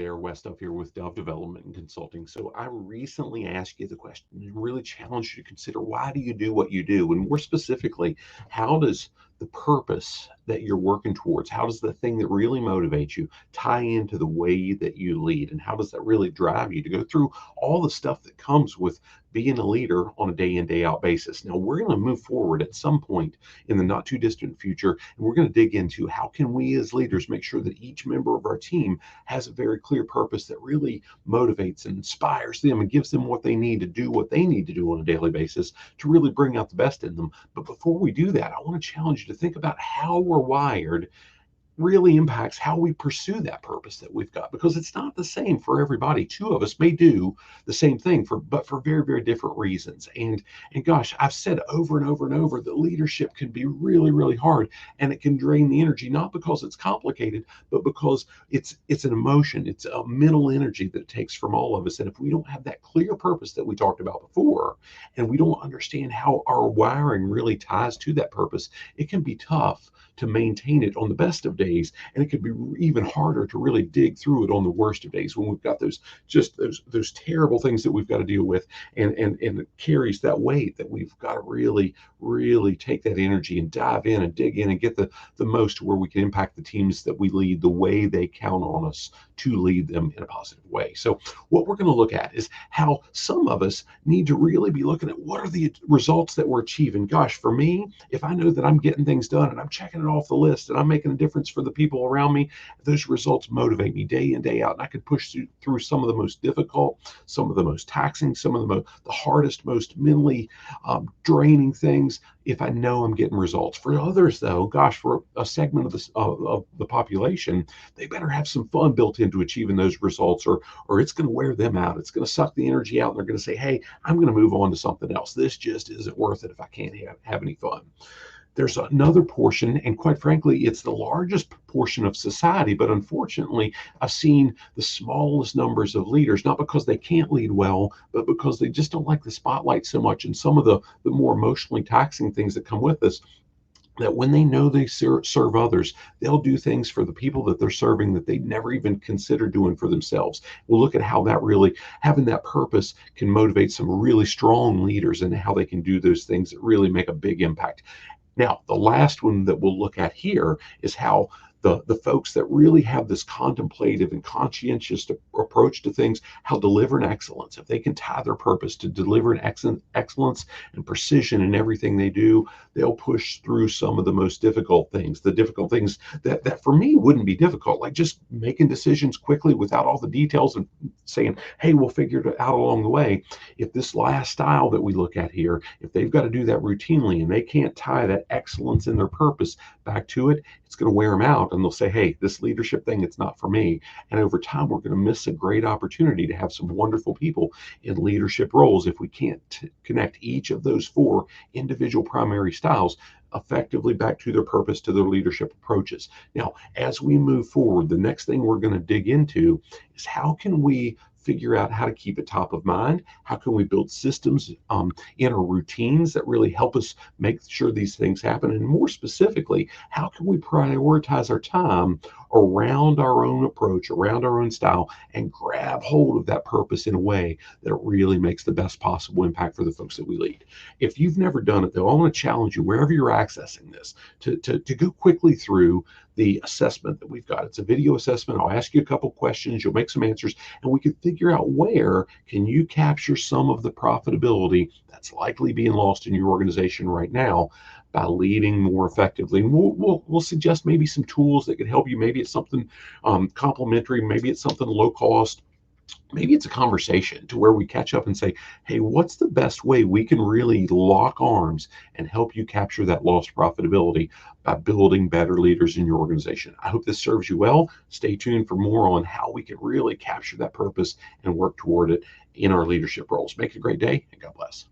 there, West up here with Dove Development and Consulting. So I recently asked you the question and really challenged you to consider, why do you do what you do? And more specifically, how does the purpose that you're working towards, how does the thing that really motivates you tie into the way that you lead? And how does that really drive you to go through all the stuff that comes with being a leader on a day in, day out basis? Now, we're going to move forward at some point in the not too distant future, and we're going to dig into how can we as leaders make sure that each member of our team has a very clear purpose that really motivates and inspires them and gives them what they need to do what they need to do on a daily basis to really bring out the best in them. But before we do that, I want to challenge you to think about how we're wired really impacts how we pursue that purpose that we've got, because it's not the same for everybody. Two of us may do the same thing but for very, very different reasons. And gosh, I've said over and over and over that leadership can be really, really hard, and it can drain the energy, not because it's complicated, but because it's an emotion, it's a mental energy that it takes from all of us. And if we don't have that clear purpose that we talked about before, and we don't understand how our wiring really ties to that purpose, it can be tough to maintain it on the best of days, and it could be even harder to really dig through it on the worst of days, when we've got those terrible things that we've got to deal with, and it carries that weight that we've got to really take that energy and dive in and dig in and get the most to where we can impact the teams that we lead the way they count on us to lead them in a positive way. So what we're going to look at is how some of us need to really be looking at what are the results that we're achieving. Gosh, for me, if I know that I'm getting things done and I'm checking it off the list and I'm making a difference for the people around me, those results motivate me day in, day out. And I can push through some of the most difficult, some of the most taxing, some of the hardest, most mentally draining things if I know I'm getting results. For others, though, gosh, for a segment of the population, they better have some fun built into achieving those results, or it's going to wear them out. It's going to suck the energy out, and they're going to say, hey, I'm going to move on to something else. This just isn't worth it if I can't have any fun. There's another portion, and quite frankly, it's the largest portion of society, but unfortunately, I've seen the smallest numbers of leaders, not because they can't lead well, but because they just don't like the spotlight so much, and some of the more emotionally taxing things that come with this, that when they know they serve others, they'll do things for the people that they're serving that they never even considered doing for themselves. We'll look at how that really, having that purpose, can motivate some really strong leaders, and how they can do those things that really make a big impact. Now, the last one that we'll look at here is how the folks that really have this contemplative and conscientious approach to things, how deliver an excellence, if they can tie their purpose to deliver an excellence and precision in everything they do, they'll push through some of the most difficult things, the difficult things that for me wouldn't be difficult, like just making decisions quickly without all the details and saying, hey, we'll figure it out along the way. If this last style that we look at here, if they've got to do that routinely and they can't tie that excellence in their purpose back to it, it's going to wear them out, and they'll say, hey, this leadership thing, it's not for me. And over time, we're going to miss a great opportunity to have some wonderful people in leadership roles if we can't connect each of those four individual primary styles effectively back to their purpose, to their leadership approaches. Now, as we move forward, the next thing we're going to dig into is how can we figure out how to keep it top of mind? How can we build systems in our routines that really help us make sure these things happen? And more specifically, how can we prioritize our time around our own approach, around our own style, and grab hold of that purpose in a way that it really makes the best possible impact for the folks that we lead? If you've never done it, though, I want to challenge you, wherever you're accessing this, to go quickly through the assessment that we've got. It's a video assessment. I'll ask you a couple questions, you'll make some answers, and we can figure out where can you capture some of the profitability that's likely being lost in your organization right now by leading more effectively. And we'll suggest maybe some tools that could help you. Maybe it's something complimentary, maybe it's something low cost. Maybe it's a conversation to where we catch up and say, hey, what's the best way we can really lock arms and help you capture that lost profitability by building better leaders in your organization? I hope this serves you well. Stay tuned for more on how we can really capture that purpose and work toward it in our leadership roles. Make it a great day, and God bless.